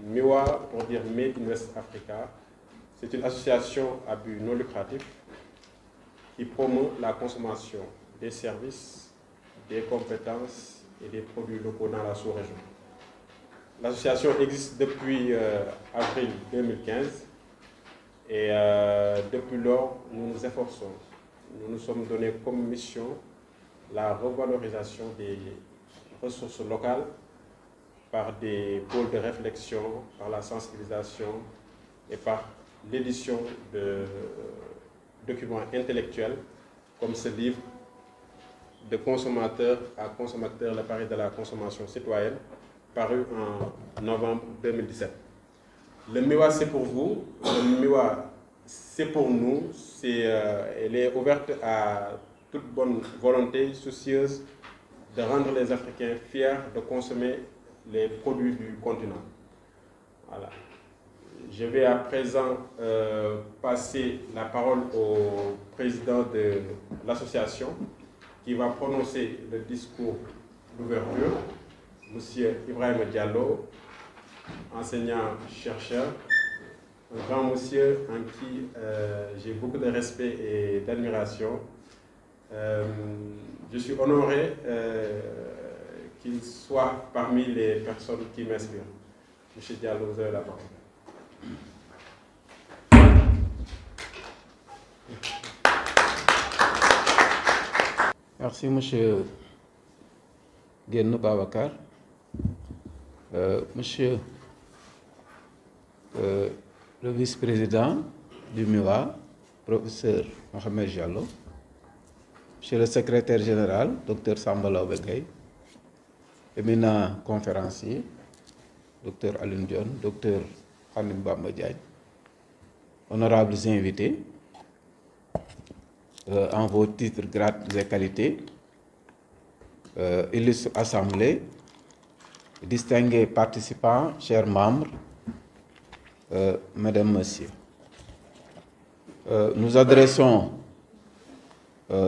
MIWA, pour dire Made in West Africa, c'est une association à but non lucratif qui promeut la consommation des services, des compétences et des produits locaux dans la sous-région. L'association existe depuis avril 2015 et depuis lors, nous nous efforçons. Nous nous sommes donnés comme mission la revalorisation des ressources locales par des pôles de réflexion, par la sensibilisation et par l'édition de documents intellectuels comme ce livre de consommateur à consommateur, l'appareil de la consommation citoyenne, paru en novembre 2017. Le MIWA, c'est pour vous, le MIWA, c'est pour nous, elle est ouverte à toute bonne volonté, soucieuse de rendre les Africains fiers de consommer les produits du continent. Voilà. Je vais à présent passer la parole au président de l'association qui va prononcer le discours d'ouverture, M. Ibrahima Diallo, enseignant-chercheur, un grand monsieur en qui j'ai beaucoup de respect et d'admiration. Je suis honoré qu'il soit parmi les personnes qui m'inspirent. M. Diallo, vous avez la parole. Merci, M. Guénou Babacar. Monsieur le vice-président du MIWA, professeur Mohamed Diallo, Monsieur le secrétaire général, Dr Sambala Obegay, éminent conférencier, Dr Alun Dion, Dr Khanim Bamba Diagne, honorables invités, en vos titres, grades et qualités, illustre assemblée, distingués participants, chers membres, mesdames, messieurs. Nous adressons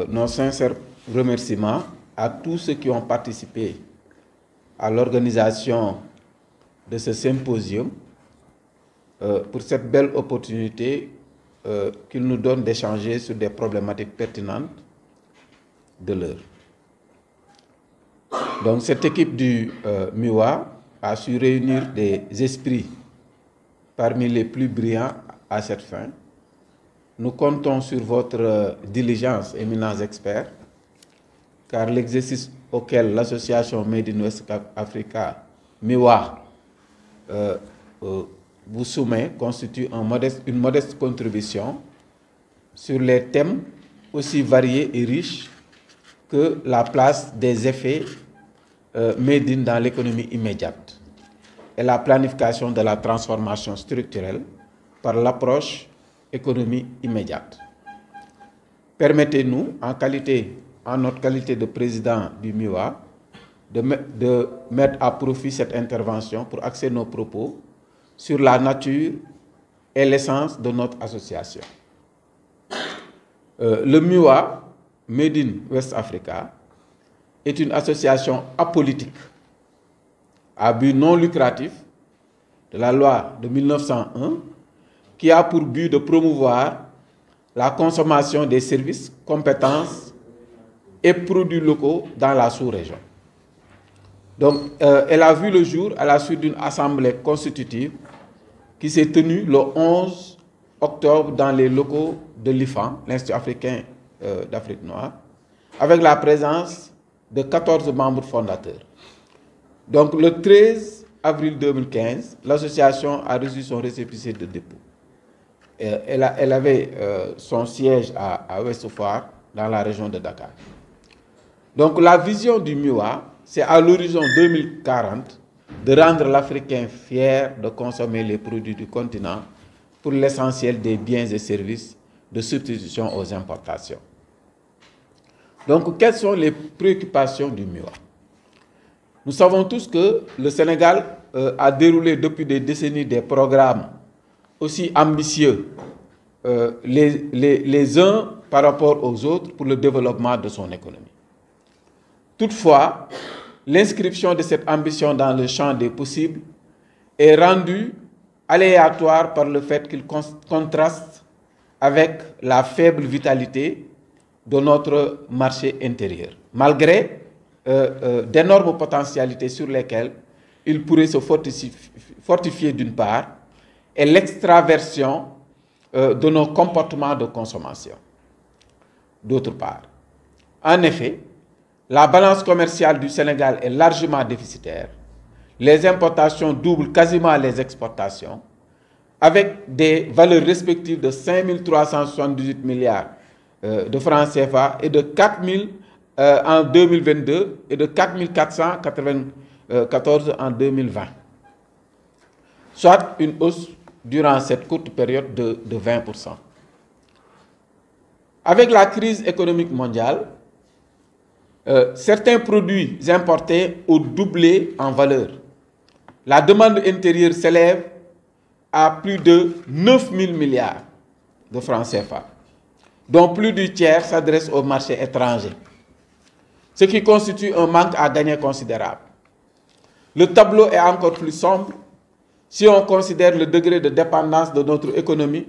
nos sincères remerciements à tous ceux qui ont participé à l'organisation de ce symposium pour cette belle opportunité qu'il nous donne d'échanger sur des problématiques pertinentes de l'heure. Donc cette équipe du MIWA a su réunir des esprits parmi les plus brillants à cette fin. Nous comptons sur votre diligence, éminents experts, car l'exercice auquel l'association Made in West Africa, MIWA, vous soumet constitue une modeste contribution sur les thèmes aussi variés et riches que la place des effets made in dans l'économie immédiate et la planification de la transformation structurelle par l'approche économie immédiate. Permettez-nous, en notre qualité de président du MIWA, de mettre à profit cette intervention pour axer nos propos sur la nature et l'essence de notre association. Le MIWA, Made in West Africa, est une association apolitique à but non lucratif de la loi de 1901 qui a pour but de promouvoir la consommation des services, compétences et produits locaux dans la sous-région. Donc, elle a vu le jour à la suite d'une assemblée constitutive qui s'est tenue le 11 octobre dans les locaux de l'IFAN, l'Institut africain d'Afrique noire, avec la présence de 14 membres fondateurs. Donc, le 13 avril 2015, l'association a reçu son récépissé de dépôt. Elle avait son siège à Ouest Foire, dans la région de Dakar. Donc, la vision du MIWA, c'est à l'horizon 2040 de rendre l'Africain fier de consommer les produits du continent pour l'essentiel des biens et services de substitution aux importations. Donc, quelles sont les préoccupations du MIWA? Nous savons tous que le Sénégal a déroulé depuis des décennies des programmes aussi ambitieux les uns par rapport aux autres pour le développement de son économie. Toutefois, l'inscription de cette ambition dans le champ des possibles est rendu aléatoire par le fait qu'il contraste avec la faible vitalité de notre marché intérieur, malgré d'énormes potentialités sur lesquelles il pourrait se fortifier d'une part, et l'extraversion de nos comportements de consommation d'autre part. En effet, la balance commerciale du Sénégal est largement déficitaire. Les importations doublent quasiment les exportations, avec des valeurs respectives de 5 378 milliards de francs CFA et de 4 000 en 2022 et de 4 494 en 2020, soit une hausse durant cette courte période de 20%. Avec la crise économique mondiale, certains produits importés ont doublé en valeur. La demande intérieure s'élève à plus de 9 000 milliards de francs CFA, dont plus du tiers s'adresse au marché étranger, ce qui constitue un manque à gagner considérable. Le tableau est encore plus sombre si on considère le degré de dépendance de notre économie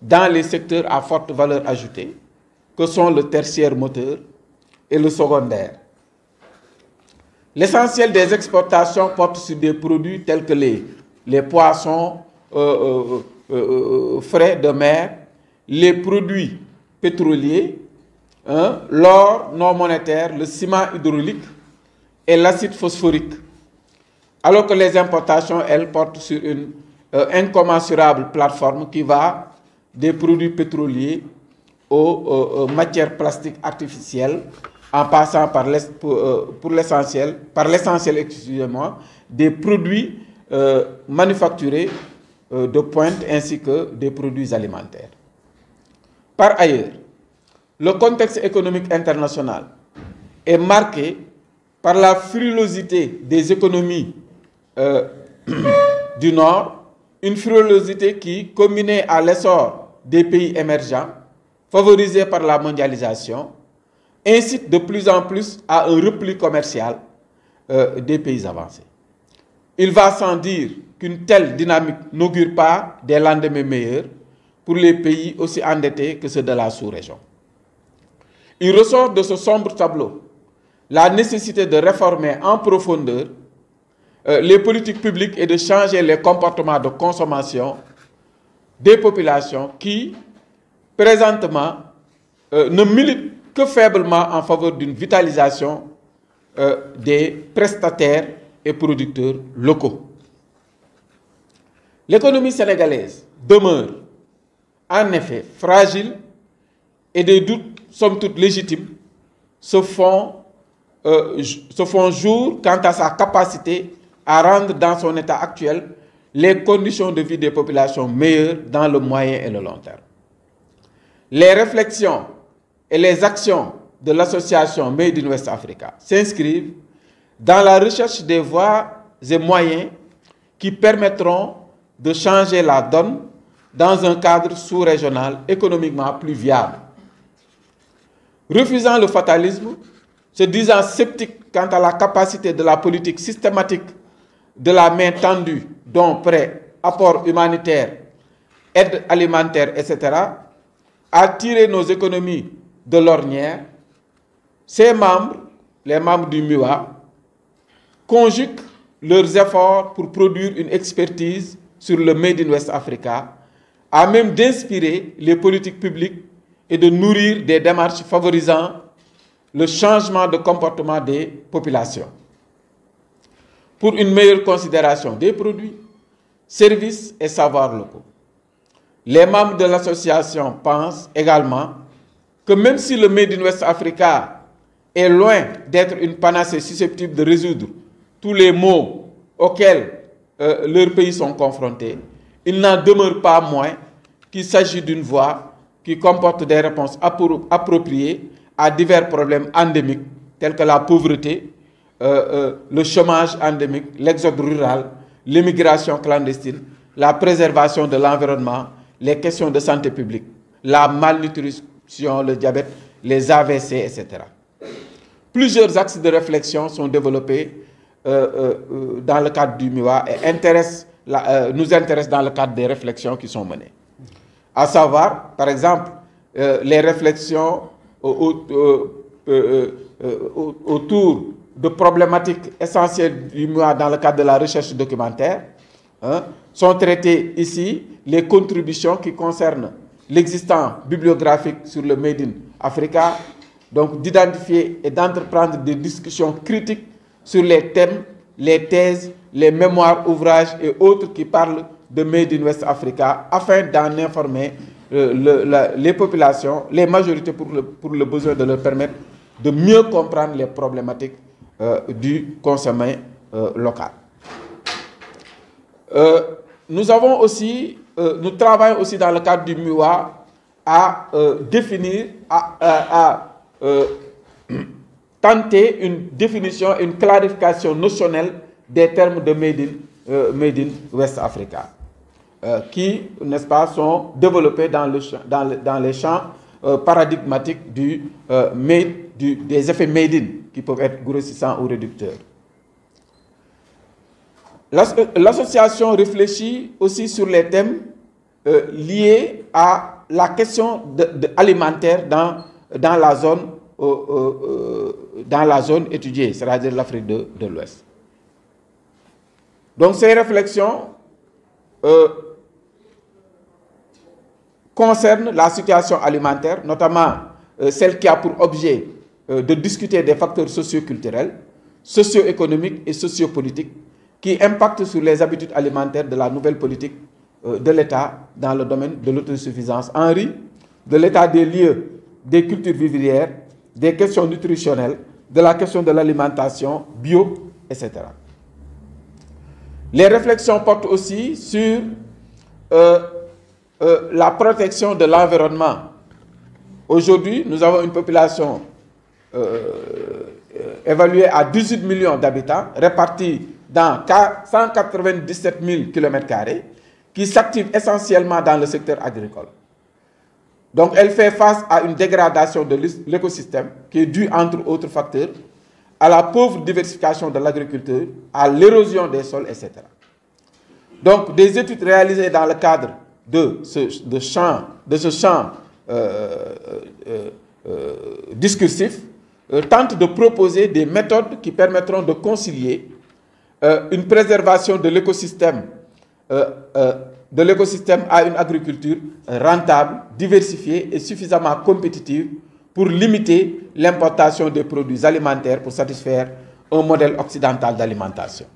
dans les secteurs à forte valeur ajoutée, que sont le tertiaire moteur et le secondaire. L'essentiel des exportations porte sur des produits tels que les poissons frais de mer, les produits pétroliers, l'or non monétaire, le ciment hydraulique et l'acide phosphorique. Alors que les importations, elles, portent sur une incommensurable plateforme qui va des produits pétroliers aux matières plastiques artificielles, en passant par l'essentiel, excusez-moi, des produits manufacturés de pointe ainsi que des produits alimentaires. Par ailleurs, le contexte économique international est marqué par la frilosité des économies du Nord, une frilosité qui, combinée à l'essor des pays émergents, favorisés par la mondialisation, incite de plus en plus à un repli commercial des pays avancés. Il va sans dire qu'une telle dynamique n'augure pas des lendemains meilleurs pour les pays aussi endettés que ceux de la sous-région. Il ressort de ce sombre tableau la nécessité de réformer en profondeur les politiques publiques et de changer les comportements de consommation des populations qui, présentement, ne militent que faiblement en faveur d'une vitalisation des prestataires et producteurs locaux. L'économie sénégalaise demeure en effet fragile et des doutes, somme toute légitimes, se font jour quant à sa capacité à rendre dans son état actuel les conditions de vie des populations meilleures dans le moyen et le long terme. Les réflexions et les actions de l'association Made in West Africa s'inscrivent dans la recherche des voies et moyens qui permettront de changer la donne dans un cadre sous-régional économiquement plus viable. Refusant le fatalisme, se disant sceptique quant à la capacité de la politique systématique de la main tendue, dont prêts, apports humanitaires, aide alimentaire, etc., à tirer nos économies de l'ornière, ces membres, les membres du MUA, conjuguent leurs efforts pour produire une expertise sur le Made in West Africa, à même d'inspirer les politiques publiques et de nourrir des démarches favorisant le changement de comportement des populations. Pour une meilleure considération des produits, services et savoirs locaux. Les membres de l'association pensent également que même si le Made in West Africa est loin d'être une panacée susceptible de résoudre tous les maux auxquels leurs pays sont confrontés, il n'en demeure pas moins qu'il s'agit d'une voie qui comporte des réponses appropriées à divers problèmes endémiques tels que la pauvreté, le chômage endémique, l'exode rural, l'immigration clandestine, la préservation de l'environnement, les questions de santé publique, la malnutrition, le diabète, les AVC, etc. Plusieurs axes de réflexion sont développés dans le cadre du MUA et nous intéresse dans le cadre des réflexions qui sont menées. À savoir, par exemple, les réflexions autour de problématiques essentielles du MUA dans le cadre de la recherche documentaire. Sont traitées ici les contributions qui concernent l'existant bibliographique sur le Made in Africa, donc d'identifier et d'entreprendre des discussions critiques sur les thèmes, les thèses, les mémoires, ouvrages et autres qui parlent de Made in West Africa afin d'en informer les populations, les majorités pour le besoin de leur permettre de mieux comprendre les problématiques du consommé local. Nous travaillons aussi dans le cadre du MUA à définir, tenter une définition, une clarification notionnelle des termes de Made in West Africa, qui, n'est-ce pas, sont développés dans les champs paradigmatiques des effets Made in, qui peuvent être grossissants ou réducteurs. L'association réfléchit aussi sur les thèmes liés à la question alimentaire dans la zone étudiée, c'est-à-dire l'Afrique de l'Ouest. Donc ces réflexions concernent la situation alimentaire, notamment celle qui a pour objet de discuter des facteurs socio-culturels, socio-économiques et sociopolitiques qui impactent sur les habitudes alimentaires de la nouvelle politique de l'État dans le domaine de l'autosuffisance en riz, de l'état des lieux des cultures vivrières, des questions nutritionnelles, de la question de l'alimentation bio, etc. Les réflexions portent aussi sur la protection de l'environnement. Aujourd'hui, nous avons une population évaluée à 18 millions d'habitants, répartis dans 197 000 km², qui s'active essentiellement dans le secteur agricole. Donc, elle fait face à une dégradation de l'écosystème qui est due, entre autres facteurs, à la pauvre diversification de l'agriculture, à l'érosion des sols, etc. Donc, des études réalisées dans le cadre de ce champ discursif tentent de proposer des méthodes qui permettront de concilier une préservation de l'écosystème à une agriculture rentable, diversifiée et suffisamment compétitive pour limiter l'importation des produits alimentaires pour satisfaire un modèle occidental d'alimentation.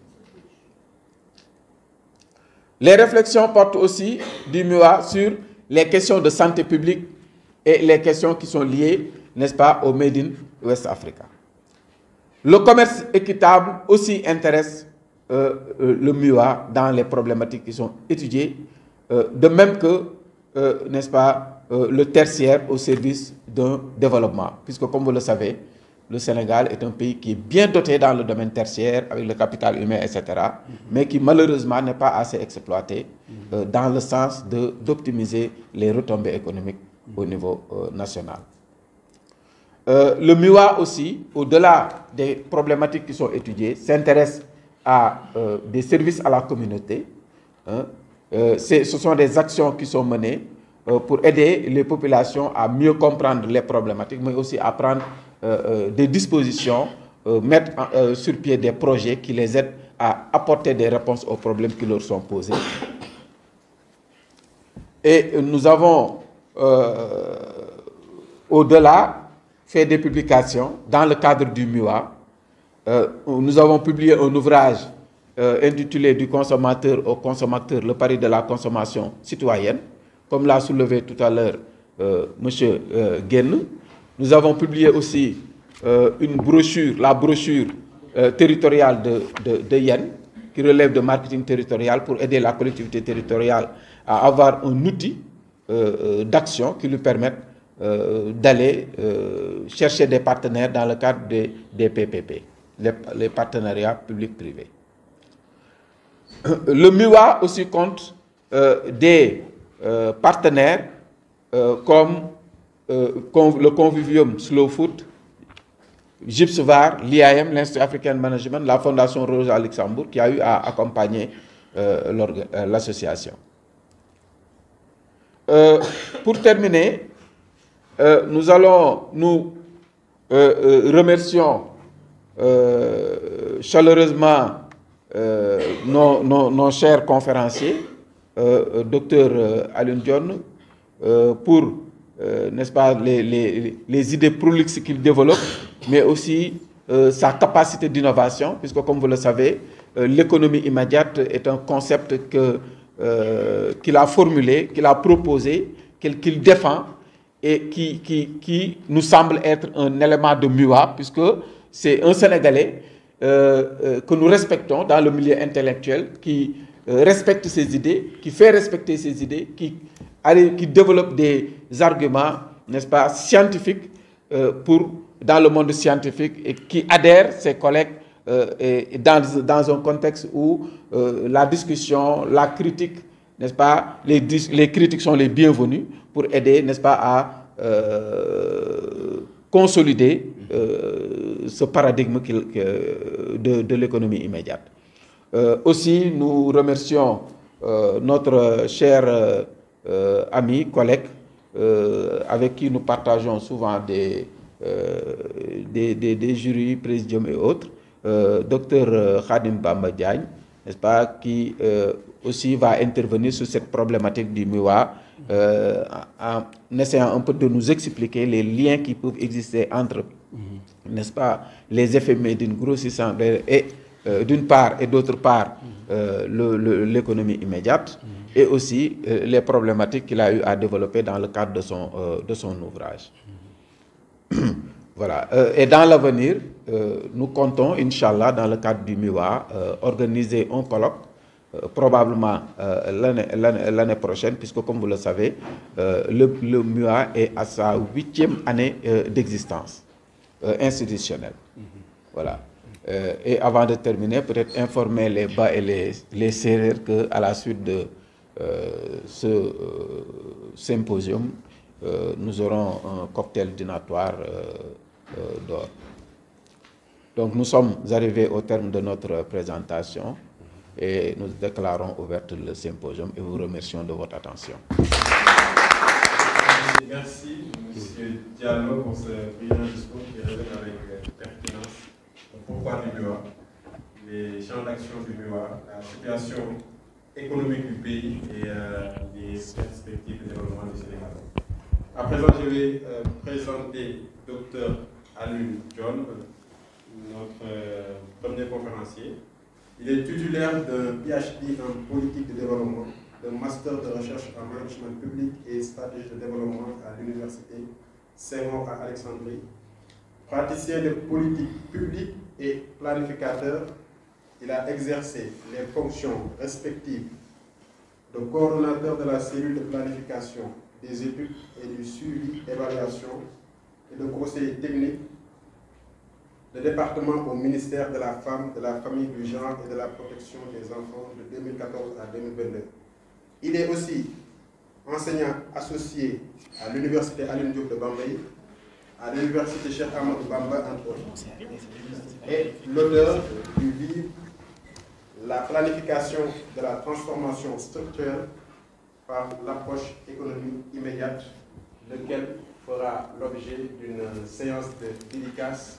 Les réflexions portent aussi du MUA sur les questions de santé publique et les questions qui sont liées, n'est-ce pas, au Made in West Africa. Le commerce équitable aussi intéresse le MUA dans les problématiques qui sont étudiées, de même que, n'est-ce pas, le tertiaire au service d'un développement. Puisque, comme vous le savez, le Sénégal est un pays qui est bien doté dans le domaine tertiaire, avec le capital humain, etc., mais qui malheureusement n'est pas assez exploité dans le sens d'optimiser les retombées économiques au niveau national. Le MUA aussi, au-delà des problématiques qui sont étudiées, s'intéresse à des services à la communauté. Ce sont des actions qui sont menées pour aider les populations à mieux comprendre les problématiques, mais aussi à prendre des dispositions, mettre sur pied des projets qui les aident à apporter des réponses aux problèmes qui leur sont posés. Et nous avons, au-delà, fait des publications dans le cadre du MUA. Nous avons publié un ouvrage intitulé « Du consommateur au consommateur, le pari de la consommation citoyenne », comme l'a soulevé tout à l'heure M. Guenne. Nous avons publié aussi une brochure, la brochure territoriale de Yen, qui relève de marketing territorial pour aider la collectivité territoriale à avoir un outil d'action qui lui permette d'aller chercher des partenaires dans le cadre des PPP, les partenariats publics-privés. Le MUA aussi compte des partenaires comme le Convivium Slow Food, GIPSVAR, l'IAM, l'Institut Africain de Management, la Fondation Rosa Luxembourg, qui a eu à accompagner l'association. Pour terminer, nous remercions chaleureusement nos chers conférenciers, Dr Alioune Dione, pour n'est-ce pas, les idées prolixes qu'il développe, mais aussi sa capacité d'innovation, puisque comme vous le savez, l'économie immédiate est un concept qu'il a formulé, qu'il a proposé, qu'il défend, et qui nous semble être un élément de MUA, puisque c'est un Sénégalais que nous respectons dans le milieu intellectuel, qui respecte ses idées, qui fait respecter ses idées, qui développe des arguments, n'est-ce pas, scientifiques dans le monde scientifique, et qui adhère, ses collègues, dans un contexte où la discussion, la critique, n'est-ce pas, les critiques sont les bienvenues pour aider, n'est-ce pas, à consolider ce paradigme de l'économie immédiate. Aussi, nous remercions notre cher ami, collègue, avec qui nous partageons souvent des jurys, présidium et autres, Dr Khadim Bamba Diagne, n'est-ce pas, qui aussi va intervenir sur cette problématique du MUA, en essayant un peu de nous expliquer les liens qui peuvent exister entre, n'est-ce pas, les effets made in grossissant et d'une part, et d'autre part, l'économie immédiate, et aussi les problématiques qu'il a eu à développer dans le cadre de son ouvrage. Voilà. Et dans l'avenir, nous comptons, Inch'Allah, dans le cadre du MUA, organiser un colloque, probablement l'année prochaine, puisque comme vous le savez, le MUA est à sa 8e année d'existence institutionnelle. Voilà. Et avant de terminer, peut-être informer les Bas et les Sérères qu'à la suite de ce symposium, nous aurons un cocktail dînatoire d'or. Donc nous sommes arrivés au terme de notre présentation et nous déclarons ouverte le symposium et vous remercions de votre attention. Merci, M. Diallo, pour ce brillant discours qui révèle avec pertinence pourquoi du MUA, les champs d'action du MUA, la situation économique du pays et les perspectives de développement du Sénégal. À présent, je vais présenter Dr Alioune Dione, notre premier conférencier. Il est titulaire d'un PhD en politique de développement, d'un master de recherche en management public et stratégie de développement à l'université Senghor à Alexandrie, praticien de politique publique et planificateur. Il a exercé les fonctions respectives de coordonnateur de la cellule de planification des études et du suivi, évaluation et de conseiller technique de département au ministère de la Femme, de la Famille, du Genre et de la Protection des Enfants de 2014 à 2022. Il est aussi enseignant associé à l'Université Alioune Diop de Bambey, à l'Université Cheikh Ahmadou Bamba, entre autres, et l'auteur du livre La planification de la transformation structurelle par l'approche économique immédiate, lequel fera l'objet d'une séance de dédicace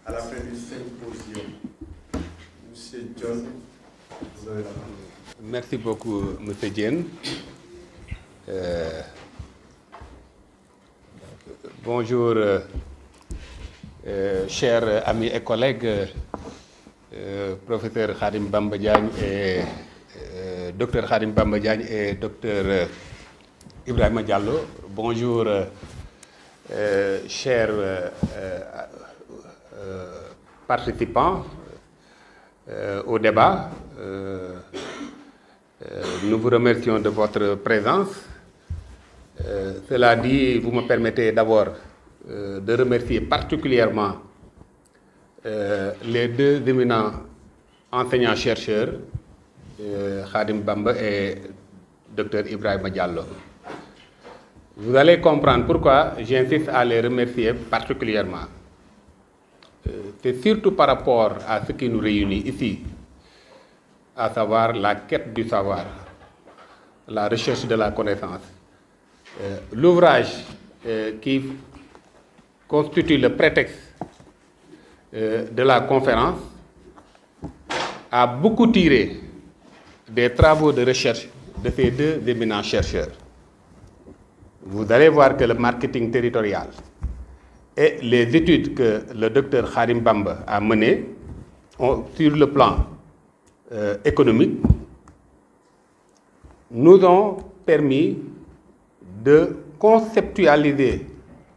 à la fin du symposium. Monsieur Dione, vous avez la parole. Merci beaucoup, M. Diène. Bonjour, chers amis et collègues, professeur Khadim Bamba Diagne et docteur Khadim Bamba Diagne et docteur Ibrahima Diallo. Bonjour, chers participants au débat. Nous vous remercions de votre présence. Cela dit, vous me permettez d'abord de remercier particulièrement les deux éminents enseignants-chercheurs, Khadim Bamba et Dr Ibrahima Diallo. Vous allez comprendre pourquoi j'insiste à les remercier particulièrement. c'est surtout par rapport à ce qui nous réunit ici, à savoir la quête du savoir, la recherche de la connaissance. L'ouvrage qui constitue le prétexte de la conférence a beaucoup tiré des travaux de recherche de ces deux éminents chercheurs. Vous allez voir que le marketing territorial et les études que le docteur Khadim Bamba a menées sur le plan économique nous ont permis de conceptualiser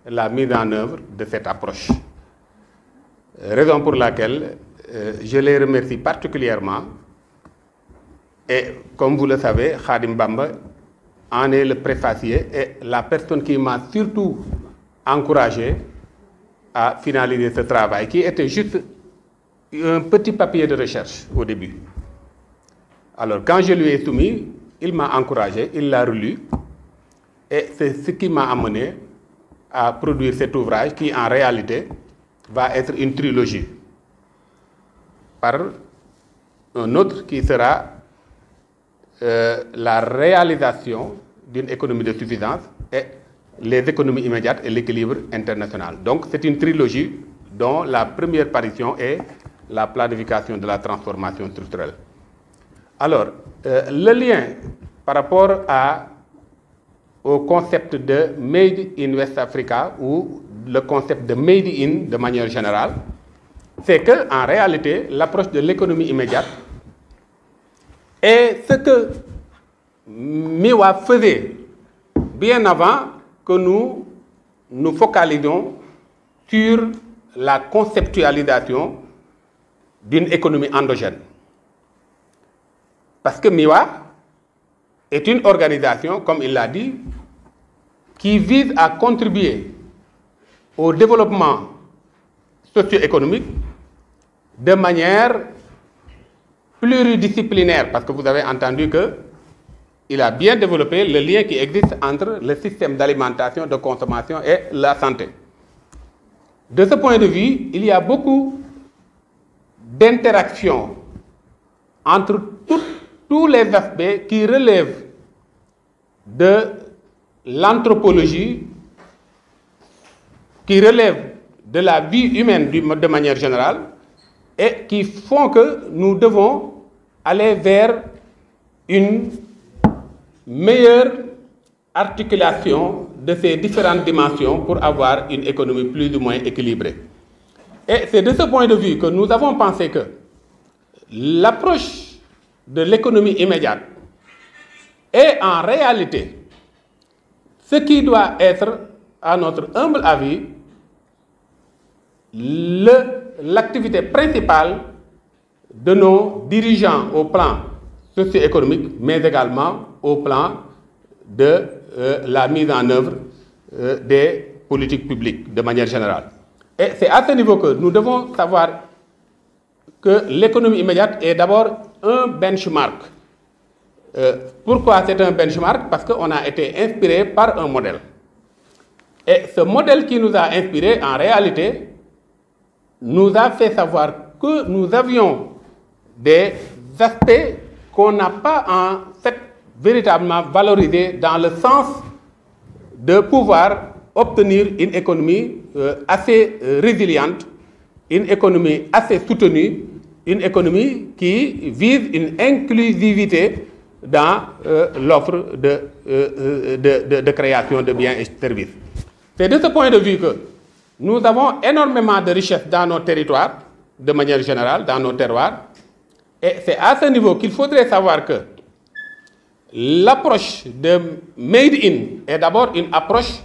la mise en œuvre de cette approche. Raison pour laquelle je les remercie particulièrement et comme vous le savez, Khadim Bamba en est le préfacier et la personne qui m'a surtout encouragé à finaliser ce travail, qui était juste un petit papier de recherche au début. Alors quand je lui ai soumis, il m'a encouragé, il l'a relu et c'est ce qui m'a amené à produire cet ouvrage qui en réalité va être une trilogie par un autre qui sera la réalisation d'une économie de suffisance et les économies immédiates et l'équilibre international. Donc c'est une trilogie dont la première parution est la planification de la transformation structurelle. Alors, le lien par rapport au concept de Made in West Africa ou le concept de Made in de manière générale, c'est qu'en réalité, l'approche de l'économie immédiate est ce que Miwa faisait bien avant que nous nous focalisions sur la conceptualisation d'une économie endogène. Parce que Miwa est une organisation, comme il l'a dit, qui vise à contribuer au développement socio-économique de manière pluridisciplinaire, parce que vous avez entendu qu'il a bien développé le lien qui existe entre le système d'alimentation, de consommation et la santé. De ce point de vue, il y a beaucoup d'interactions entre tous les aspects qui relèvent de l'anthropologie, qui relèvent de la vie humaine de manière générale et qui font que nous devons aller vers une meilleure articulation de ces différentes dimensions pour avoir une économie plus ou moins équilibrée. Et c'est de ce point de vue que nous avons pensé que l'approche de l'économie immédiate est en réalité ce qui doit être, à notre humble avis, l'activité principale de nos dirigeants au plan socio-économique, mais également au plan de la mise en œuvre des politiques publiques de manière générale. Et c'est à ce niveau que nous devons savoir que l'économie immédiate est d'abord un benchmark. Pourquoi c'est un benchmark? Parce qu'on a été inspiré par un modèle. Et ce modèle qui nous a inspiré, en réalité, nous a fait savoir que nous avions des aspects qu'on n'a pas en fait véritablement valorisés dans le sens de pouvoir obtenir une économie assez résiliente, une économie assez soutenue, une économie qui vise une inclusivité dans l'offre de création de biens et services. C'est de ce point de vue que nous avons énormément de richesses dans nos territoires, de manière générale, dans nos terroirs. Et c'est à ce niveau qu'il faudrait savoir que l'approche de Made in est d'abord une approche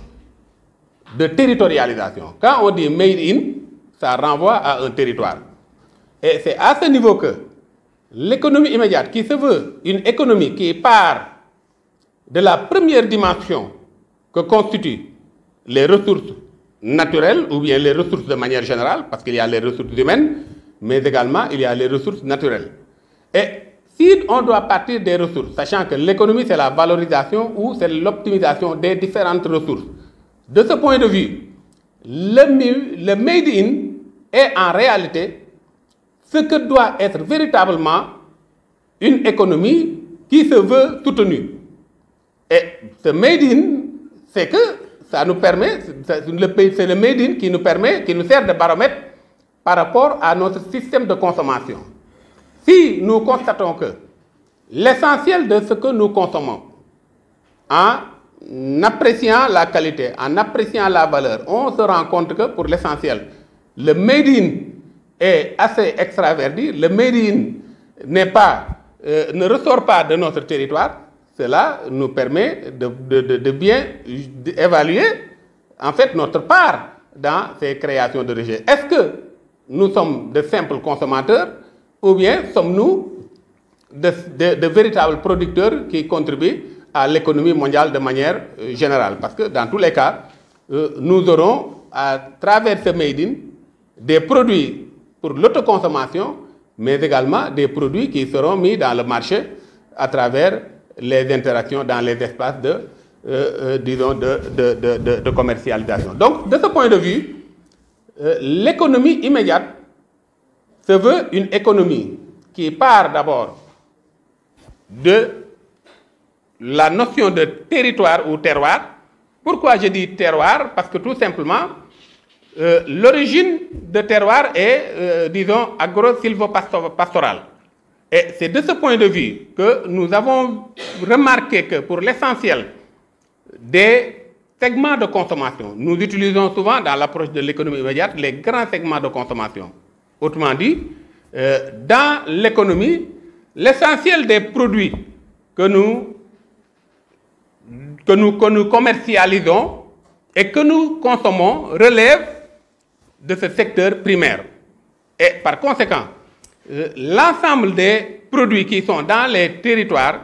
de territorialisation. Quand on dit Made in, ça renvoie à un territoire. Et c'est à ce niveau que l'économie immédiate, qui se veut une économie qui part de la première dimension que constituent les ressources naturelles ou bien les ressources de manière générale, parce qu'il y a les ressources humaines, mais également il y a les ressources naturelles. Et si on doit partir des ressources, sachant que l'économie c'est la valorisation ou c'est l'optimisation des différentes ressources, de ce point de vue, le Made in est en réalité ce que doit être véritablement une économie qui se veut soutenue. Et ce made in, c'est que ça nous permet, c'est le made in qui nous permet, qui nous sert de baromètre par rapport à notre système de consommation. Si nous constatons que l'essentiel de ce que nous consommons, en appréciant la qualité, en appréciant la valeur, on se rend compte que pour l'essentiel, le made in est assez extraverti, le made in ne ressort pas de notre territoire. Cela nous permet de bien évaluer en fait notre part dans ces créations de richesse. Est-ce que nous sommes de simples consommateurs ou bien sommes-nous de véritables producteurs qui contribuent à l'économie mondiale de manière générale? Parce que dans tous les cas, nous aurons à travers ce made in des produits pour l'autoconsommation, mais également des produits qui seront mis dans le marché à travers les interactions dans les espaces de commercialisation. Donc, de ce point de vue, l'économie immédiate se veut une économie qui part d'abord de la notion de territoire ou terroir. Pourquoi je dis terroir? Parce que tout simplement, l'origine de terroir est, disons, agro-silvopastorale. Et c'est de ce point de vue que nous avons remarqué que pour l'essentiel des segments de consommation, nous utilisons souvent dans l'approche de l'économie immédiate les grands segments de consommation. Autrement dit, dans l'économie, l'essentiel des produits que nous commercialisons et que nous consommons relève de ce secteur primaire. Et par conséquent, l'ensemble des produits qui sont dans les territoires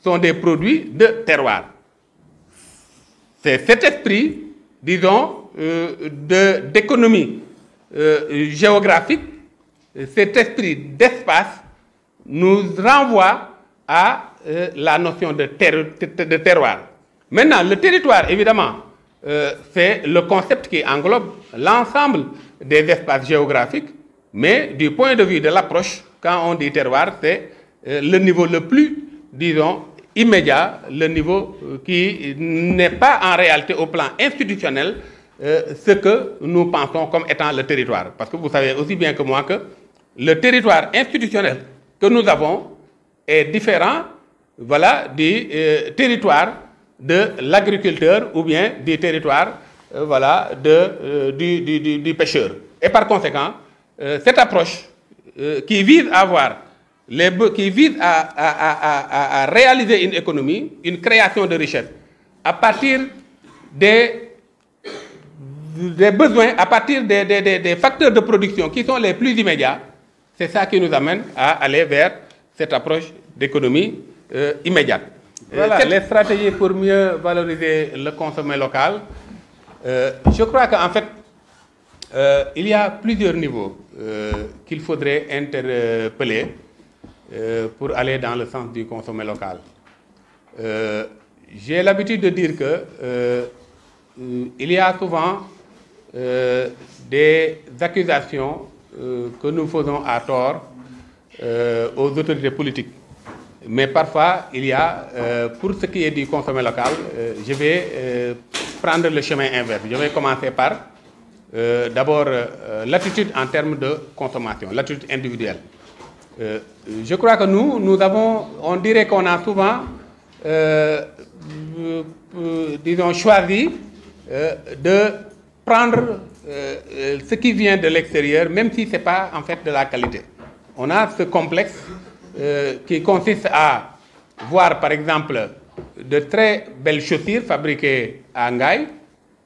sont des produits de terroir. C'est cet esprit, disons, d'économie géographique, cet esprit d'espace nous renvoie à la notion de terroir. Maintenant, le territoire, évidemment, c'est le concept qui englobe l'ensemble des espaces géographiques, mais du point de vue de l'approche, quand on dit terroir, c'est le niveau le plus, disons, immédiat, le niveau qui n'est pas en réalité au plan institutionnel ce que nous pensons comme étant le territoire. Parce que vous savez aussi bien que moi que le territoire institutionnel que nous avons est différent, voilà, du territoire de l'agriculteur ou bien du territoire voilà, du pêcheur. Et par conséquent, cette approche qui vise à avoir qui vise à réaliser une économie, une création de richesse à partir des besoins, à partir des facteurs de production qui sont les plus immédiats, c'est ça qui nous amène à aller vers cette approche d'économie immédiate. Voilà, les stratégies pour mieux valoriser le consommé local. Je crois qu'en fait, il y a plusieurs niveaux qu'il faudrait interpeller pour aller dans le sens du consommé local. J'ai l'habitude de dire que il y a souvent des accusations que nous faisons à tort aux autorités politiques. Mais parfois, il y a, pour ce qui est du consommé local, je vais prendre le chemin inverse. Je vais commencer par d'abord l'attitude en termes de consommation, l'attitude individuelle. Je crois que nous avons, on dirait qu'on a souvent, disons, choisi de prendre ce qui vient de l'extérieur, même si ce n'est pas en fait de la qualité. On a ce complexe qui consiste à voir, par exemple, de très belles chaussures fabriquées à Ngaï,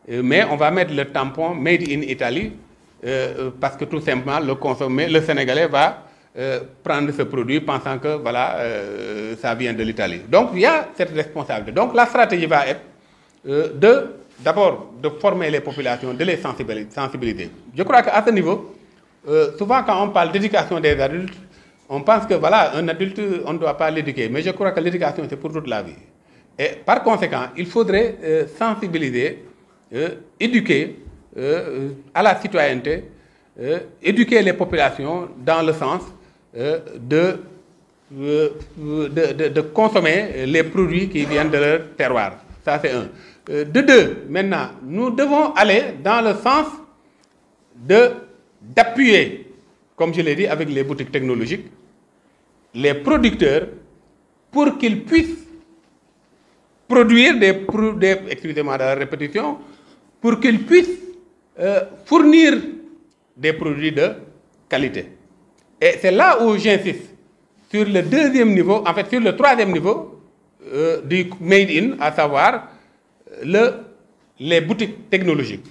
mais on va mettre le tampon Made in Italy parce que tout simplement le Sénégalais va prendre ce produit pensant que voilà, ça vient de l'Italie. Donc il y a cette responsabilité. Donc la stratégie va être d'abord de former les populations, de les sensibiliser. Je crois qu'à ce niveau, souvent quand on parle d'éducation des adultes, on pense que voilà, un adulte, on ne doit pas l'éduquer. Mais je crois que l'éducation, c'est pour toute la vie. Et par conséquent, il faudrait sensibiliser, éduquer à la citoyenneté, éduquer les populations dans le sens de consommer les produits qui viennent de leur terroir. Ça, c'est un. De deux, maintenant, nous devons aller dans le sens d'appuyer, comme je l'ai dit, avec les boutiques technologiques, les producteurs pour qu'ils puissent produire excusez-moi de la répétition, pour qu'ils puissent fournir des produits de qualité. Et c'est là où j'insiste sur le deuxième niveau, en fait sur le troisième niveau du Made in, à savoir les boutiques technologiques.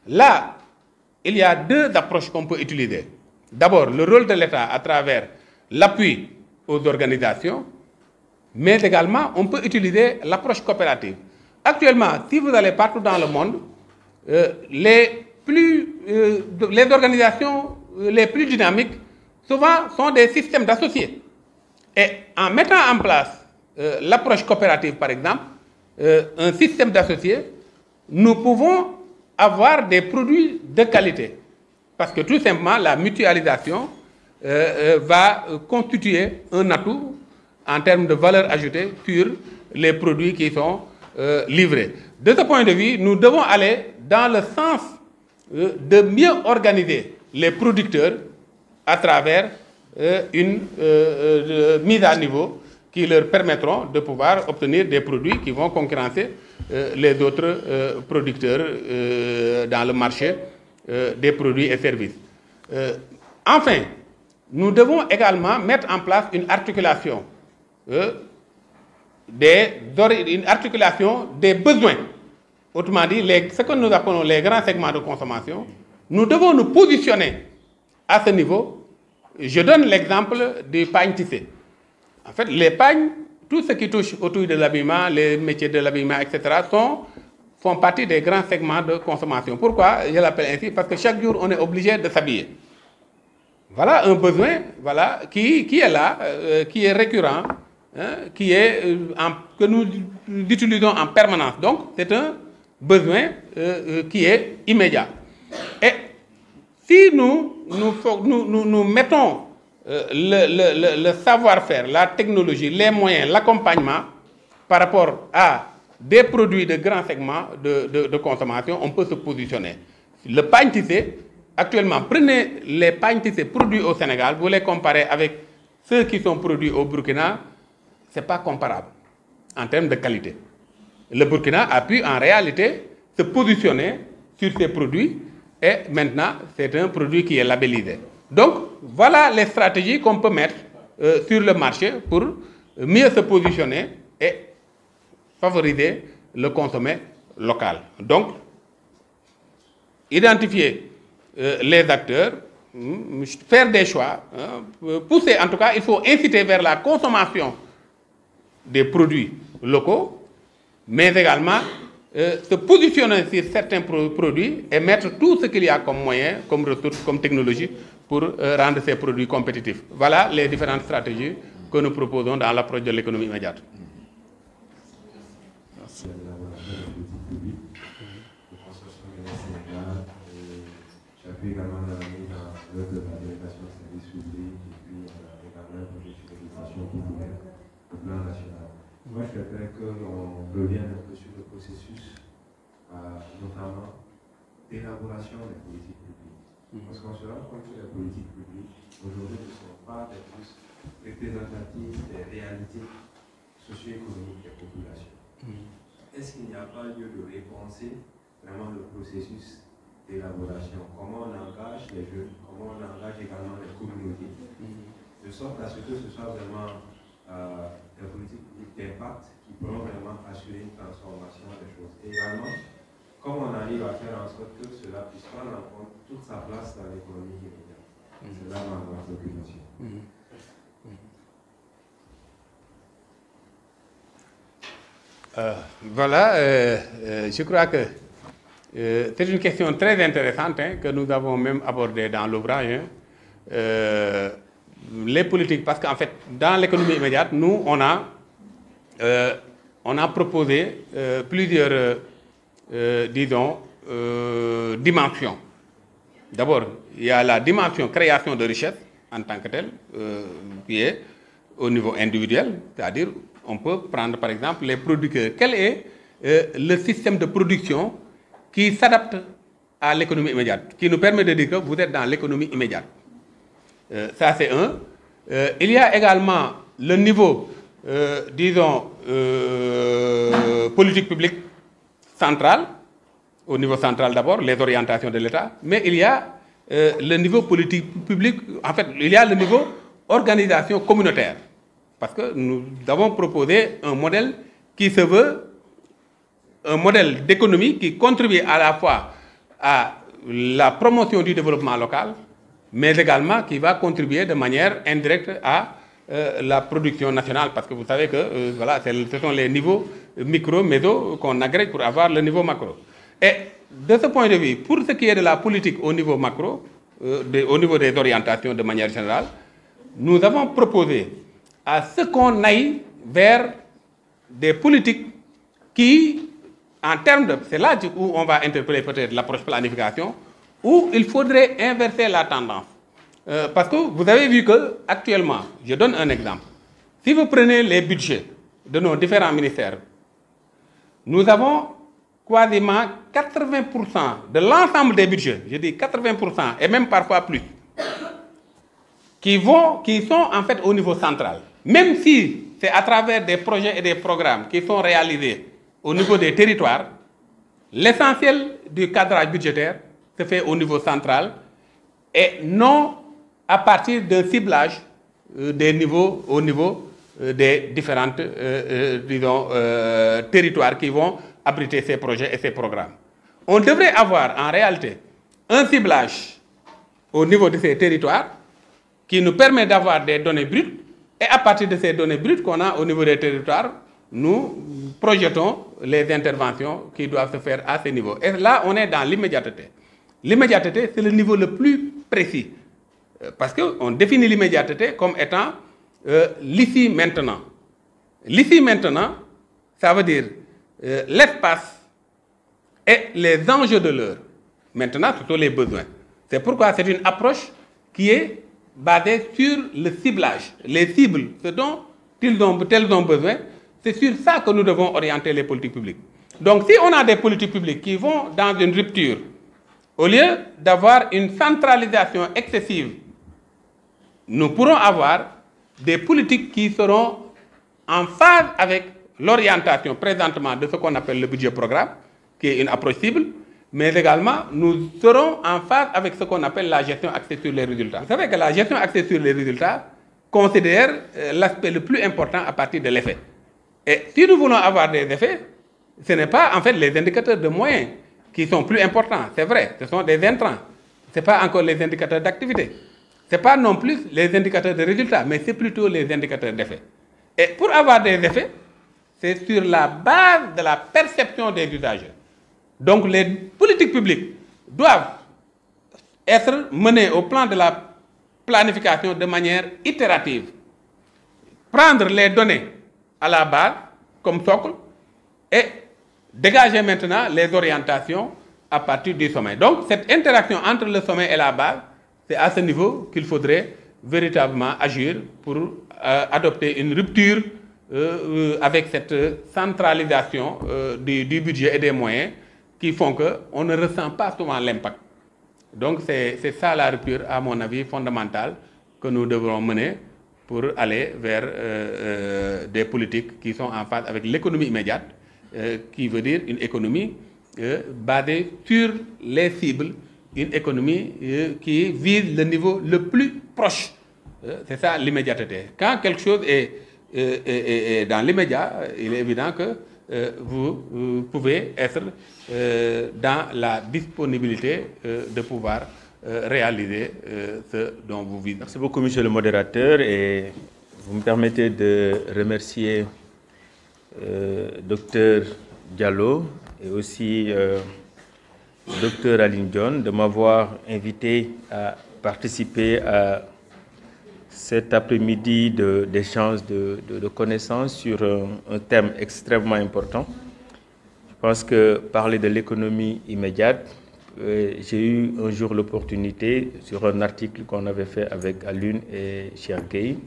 Là, il y a deux approches qu'on peut utiliser. D'abord, le rôle de l'État à travers l'appui aux organisations, mais également on peut utiliser l'approche coopérative. Actuellement, si vous allez partout dans le monde, les organisations les plus dynamiques, souvent, sont des systèmes d'associés. Et en mettant en place l'approche coopérative, par exemple, un système d'associés, nous pouvons avoir des produits de qualité. Parce que tout simplement, la mutualisation va constituer un atout en termes de valeur ajoutée sur les produits qui sont livrés. De ce point de vue, nous devons aller dans le sens de mieux organiser les producteurs à travers une mise à niveau qui leur permettront de pouvoir obtenir des produits qui vont concurrencer les autres producteurs dans le marché des produits et services. Enfin, nous devons également mettre en place une articulation des besoins. Autrement dit, ce que nous appelons les grands segments de consommation, nous devons nous positionner à ce niveau. Je donne l'exemple du pagne tissé. En fait, les pagnes, tout ce qui touche autour de l'habillement, les métiers de l'habillement, etc., font partie des grands segments de consommation. Pourquoi je l'appelle ainsi? Parce que chaque jour, on est obligé de s'habiller. Voilà un besoin qui est là, qui est récurrent, hein, que nous utilisons en permanence. Donc, c'est un besoin qui est immédiat. Et si nous mettons le savoir-faire, la technologie, les moyens, l'accompagnement par rapport à des produits de grands segments de consommation, on peut se positionner. Le pagne tissé, actuellement, prenez les pagnes tissés produits au Sénégal, vous les comparez avec ceux qui sont produits au Burkina, ce n'est pas comparable en termes de qualité. Le Burkina a pu en réalité se positionner sur ces produits et maintenant c'est un produit qui est labellisé. Donc voilà les stratégies qu'on peut mettre sur le marché pour mieux se positionner et favoriser le consommé local. Donc identifier les acteurs, faire des choix, pousser en tout cas, il faut inciter vers la consommation des produits locaux, mais également se positionner sur certains produits et mettre tout ce qu'il y a comme moyens, comme ressources, comme technologie pour rendre ces produits compétitifs. Voilà les différentes stratégies que nous proposons dans l'approche de l'économie immédiate. Merci. J'appuie également dans la mise en œuvre de la délégation de services publics et puis également un projet sur l'éducation populaire au plan national. Moi, je souhaiterais qu'on revienne un peu sur le processus, notamment d'élaboration des politiques publiques. Parce qu'on se rend compte que les politiques publiques, aujourd'hui, ne sont pas des plus représentatives des réalités socio-économiques des populations. Est-ce qu'il n'y a pas lieu de repenser vraiment le processus d'élaboration, comment on engage les jeunes, comment on engage également les communautés, de sorte à ce que ce soit vraiment des politiques d'impact qui pourront vraiment assurer une transformation des choses. Et également, comment on arrive à faire en sorte que cela puisse prendre en compte toute sa place dans l'économie immédiate. C'est là ma préoccupation. Je crois que c'est une question très intéressante que nous avons même abordée dans l'ouvrage. Les politiques, parce qu'en fait, dans l'économie immédiate, nous, on a proposé plusieurs, disons, dimensions. D'abord, il y a la dimension création de richesse en tant que telle, qui est au niveau individuel, c'est-à-dire on peut prendre par exemple les producteurs. Quel est le système de production qui s'adapte à l'économie immédiate, qui nous permet de dire que vous êtes dans l'économie immédiate. Ça c'est un. Il y a également le niveau, disons, politique publique centrale, au niveau central d'abord, les orientations de l'État, mais il y a le niveau politique public, en fait, il y a le niveau organisation communautaire. Parce que nous avons proposé un modèle qui se veut un modèle d'économie qui contribue à la fois à la promotion du développement local, mais également qui va contribuer de manière indirecte à la production nationale. Parce que vous savez que voilà, ce sont les niveaux micro, méso qu'on agrège pour avoir le niveau macro. Et de ce point de vue, pour ce qui est de la politique au niveau macro, au niveau des orientations de manière générale, nous avons proposé à ce qu'on aille vers des politiques qui, en termes de... C'est là où on va interpeller peut-être l'approche planification, où il faudrait inverser la tendance. Parce que vous avez vu qu'actuellement, je donne un exemple, si vous prenez les budgets de nos différents ministères, nous avons quasiment 80% de l'ensemble des budgets, je dis 80% et même parfois plus, qui sont en fait au niveau central. Même si c'est à travers des projets et des programmes qui sont réalisés au niveau des territoires, l'essentiel du cadrage budgétaire se fait au niveau central et non à partir d'un ciblage des niveaux au niveau des différentes disons, territoires qui vont abriter ces projets et ces programmes. On devrait avoir en réalité un ciblage au niveau de ces territoires qui nous permet d'avoir des données brutes et à partir de ces données brutes qu'on a au niveau des territoires, nous projetons les interventions qui doivent se faire à ces niveaux. Et là, on est dans l'immédiateté. L'immédiateté, c'est le niveau le plus précis. Parce qu'on définit l'immédiateté comme étant l'ici maintenant. L'ici maintenant, ça veut dire l'espace et les enjeux de l'heure. Maintenant, ce sont les besoins. C'est pourquoi c'est une approche qui est basée sur le ciblage. Les cibles, ce dont ils ont besoin, c'est sur ça que nous devons orienter les politiques publiques. Donc si on a des politiques publiques qui vont dans une rupture, au lieu d'avoir une centralisation excessive, nous pourrons avoir des politiques qui seront en phase avec l'orientation présentement de ce qu'on appelle le budget programme, qui est une approche cible, mais également nous serons en phase avec ce qu'on appelle la gestion axée sur les résultats. Vous savez que la gestion axée sur les résultats considère l'aspect le plus important à partir de l'effet. Et si nous voulons avoir des effets, ce n'est pas en fait les indicateurs de moyens qui sont plus importants, c'est vrai, ce sont des intrants. Ce n'est pas encore les indicateurs d'activité. Ce n'est pas non plus les indicateurs de résultats, mais c'est plutôt les indicateurs d'effet. Et pour avoir des effets, c'est sur la base de la perception des usagers. Donc les politiques publiques doivent être menées au plan de la planification de manière itérative. Prendre les données à la base comme socle et dégager maintenant les orientations à partir du sommet. Donc cette interaction entre le sommet et la base, c'est à ce niveau qu'il faudrait véritablement agir pour adopter une rupture avec cette centralisation du budget et des moyens qui font qu'on ne ressent pas souvent l'impact. Donc c'est ça la rupture, à mon avis, fondamentale que nous devrons mener pour aller vers des politiques qui sont en phase avec l'économie immédiate, qui veut dire une économie basée sur les cibles, une économie qui vise le niveau le plus proche. C'est ça l'immédiateté. Quand quelque chose est dans l'immédiat, il est évident que vous pouvez être dans la disponibilité de pouvoir réaliser ce dont vous vivez. Merci beaucoup, monsieur le modérateur, et vous me permettez de remercier Dr Diallo et aussi Dr Aline John de m'avoir invité à participer à cet après-midi d'échange de connaissances sur un thème extrêmement important. Je pense que parler de l'économie immédiate j'ai eu un jour l'opportunité, sur un article qu'on avait fait avec Alun et Cheikh Gueye,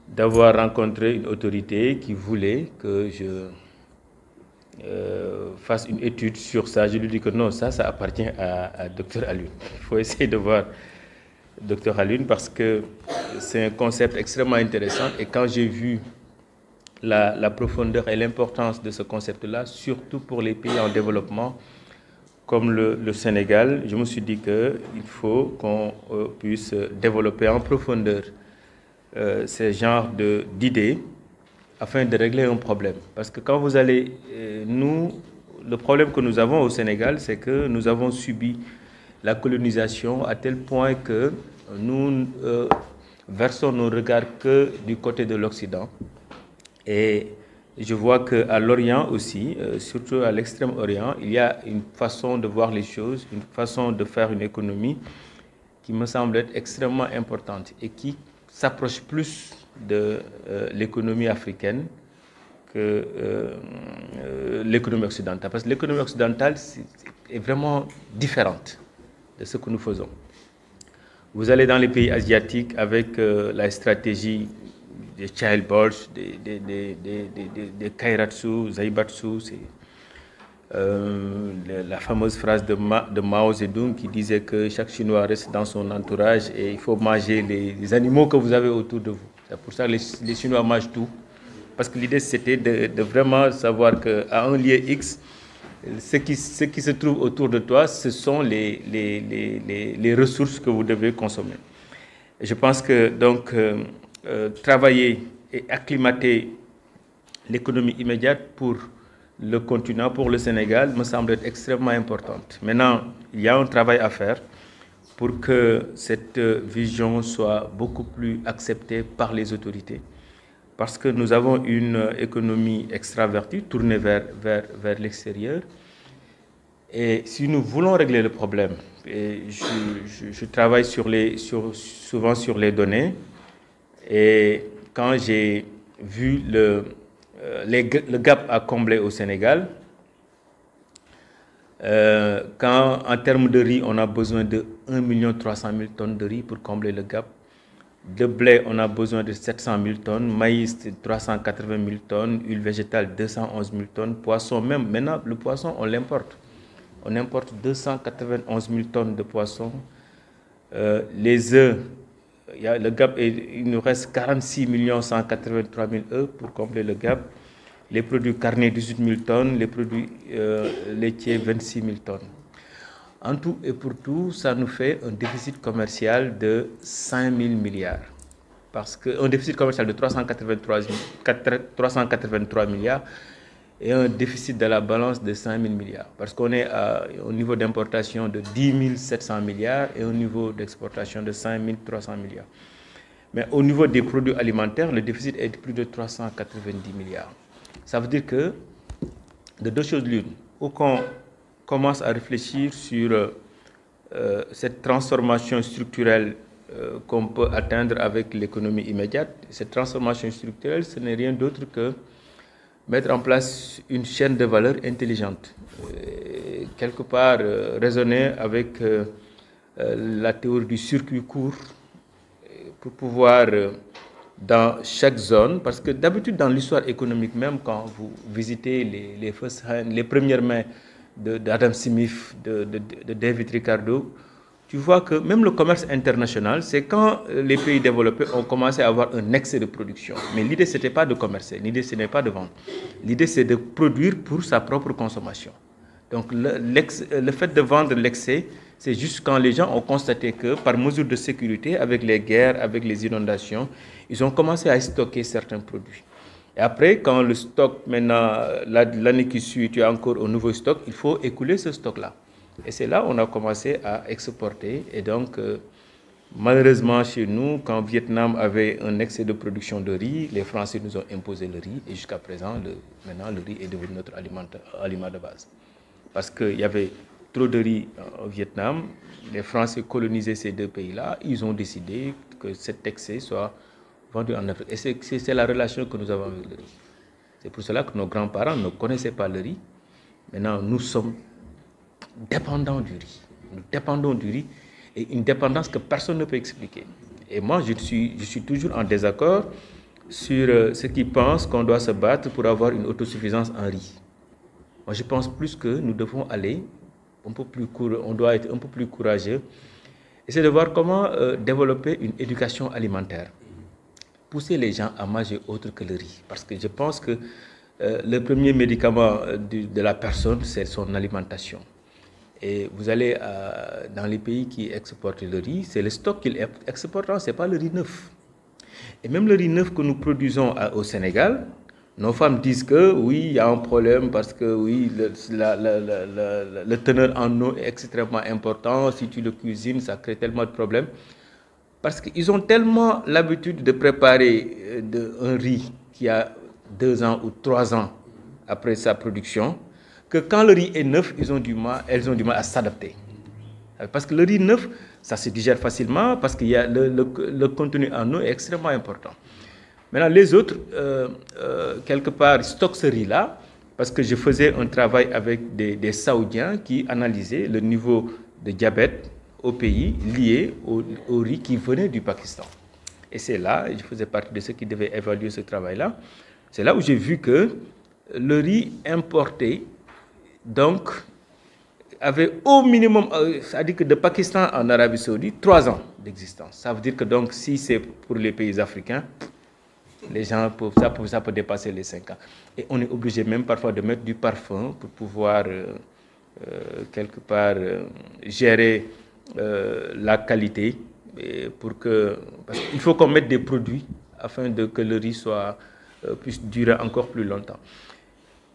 d'avoir rencontré une autorité qui voulait que je fasse une étude sur ça. Je lui dis que non, ça appartient à Dr Alun. Il faut essayer de voir Dr Alun parce que c'est un concept extrêmement intéressant. Et quand j'ai vu la profondeur et l'importance de ce concept-là, surtout pour les pays en développement, comme le Sénégal, je me suis dit qu'il faut qu'on puisse développer en profondeur ce genre d'idées afin de régler un problème. Parce que quand vous allez... le problème que nous avons au Sénégal, c'est que nous avons subi la colonisation à tel point que nous versons nos regards que du côté de l'Occident. Et je vois qu'à l'Orient aussi, surtout à l'Extrême-Orient, il y a une façon de voir les choses, une façon de faire une économie qui me semble être extrêmement importante et qui s'approche plus de l'économie africaine que l'économie occidentale. Parce que l'économie occidentale est vraiment différente de ce que nous faisons. Vous allez dans les pays asiatiques avec la stratégie des child balls, des kairatsu, zaibatsu, la fameuse phrase de Mao Zedong qui disait que chaque Chinois reste dans son entourage et il faut manger les animaux que vous avez autour de vous. C'est pour ça que les Chinois mangent tout. Parce que l'idée c'était de vraiment savoir qu'à un lieu X, ce qui se trouve autour de toi, ce sont les ressources que vous devez consommer. Et je pense que donc travailler et acclimater l'économie immédiate pour le continent, pour le Sénégal, me semble être extrêmement importante. Maintenant, il y a un travail à faire pour que cette vision soit beaucoup plus acceptée par les autorités. Parce que nous avons une économie extravertie, tournée vers l'extérieur. Et si nous voulons régler le problème, et je travaille souvent sur les données, et quand j'ai vu le gap à combler au Sénégal, quand en termes de riz, on a besoin de 1 300 000 tonnes de riz pour combler le gap, de blé, on a besoin de 700 000 tonnes, maïs, 380 000 tonnes, huile végétale, 211 000 tonnes, poisson même. Maintenant, le poisson, on l'importe. On importe 291 000 tonnes de poisson. Les œufs, le gap, il nous reste 46 183 000 œufs pour combler le gap. Les produits carnés, 18 000 tonnes. Les produits laitiers, 26 000 tonnes. En tout et pour tout, ça nous fait un déficit commercial de 5 000 milliards. Parce qu'un déficit commercial de 383 milliards et un déficit de la balance de 5 000 milliards. Parce qu'on est au niveau d'importation de 10 700 milliards et au niveau d'exportation de 5 300 milliards. Mais au niveau des produits alimentaires, le déficit est de plus de 390 milliards. Ça veut dire que, de deux choses l'une, ou qu'on commence à réfléchir sur cette transformation structurelle qu'on peut atteindre avec l'économie immédiate. Cette transformation structurelle, ce n'est rien d'autre que mettre en place une chaîne de valeur intelligente. Quelque part, raisonner avec la théorie du circuit court pour pouvoir, dans chaque zone, parce que d'habitude dans l'histoire économique même, quand vous visitez les premières mains d'Adam Smith, de David Ricardo, tu vois que même le commerce international, c'est quand les pays développés ont commencé à avoir un excès de production. Mais l'idée, ce n'était pas de commercer, l'idée, ce n'est pas de vendre. L'idée, c'est de produire pour sa propre consommation. Donc, le fait de vendre l'excès, c'est juste quand les gens ont constaté que, par mesure de sécurité, avec les guerres, avec les inondations, ils ont commencé à stocker certains produits. Et après, quand le stock, maintenant, l'année qui suit, tu as encore un nouveau stock, il faut écouler ce stock-là. Et c'est là qu'on a commencé à exporter. Et donc, malheureusement, chez nous, quand Vietnam avait un excès de production de riz, les Français nous ont imposé le riz. Et jusqu'à présent, maintenant, le riz est devenu notre aliment de base. Parce qu'il y avait trop de riz au Vietnam. Les Français colonisaient ces deux pays-là. Ils ont décidé que cet excès soit vendu en Afrique. Et c'est la relation que nous avons avec le riz. C'est pour cela que nos grands-parents ne connaissaient pas le riz. Maintenant, nous sommes dépendants du riz. Nous dépendons du riz et une dépendance que personne ne peut expliquer. Et moi, je suis toujours en désaccord sur ceux qui pensent qu'on doit se battre pour avoir une autosuffisance en riz. Moi, je pense plus que nous devons aller un peu plus on doit être un peu plus courageux. Essayer de voir comment développer une éducation alimentaire. Pousser les gens à manger autre que le riz. Parce que je pense que le premier médicament de la personne, c'est son alimentation. Et vous allez dans les pays qui exportent le riz, c'est le stock qu'ils exportent, ce n'est pas le riz neuf. Et même le riz neuf que nous produisons au Sénégal, nos femmes disent que oui, il y a un problème parce que oui, le teneur en eau est extrêmement important. Si tu le cuisines, ça crée tellement de problèmes. Parce qu'ils ont tellement l'habitude de préparer un riz qui a 2 ans ou 3 ans après sa production, que quand le riz est neuf, elles ont du mal à s'adapter. Parce que le riz neuf, ça se digère facilement parce que le contenu en eau est extrêmement important. Maintenant, les autres, quelque part, stockent ce riz-là parce que je faisais un travail avec des Saoudiens qui analysaient le niveau de diabète au pays lié au riz qui venait du Pakistan. Et c'est là, je faisais partie de ceux qui devaient évaluer ce travail-là, c'est là où j'ai vu que le riz importé, donc, avait au minimum, c'est-à-dire que de Pakistan en Arabie Saoudite, 3 ans d'existence. Ça veut dire que donc, si c'est pour les pays africains, les gens ça peut dépasser les 5 ans. Et on est obligé même parfois de mettre du parfum pour pouvoir, quelque part, gérer la qualité. Parce qu'il faut qu'on mette des produits afin que le riz puisse durer encore plus longtemps.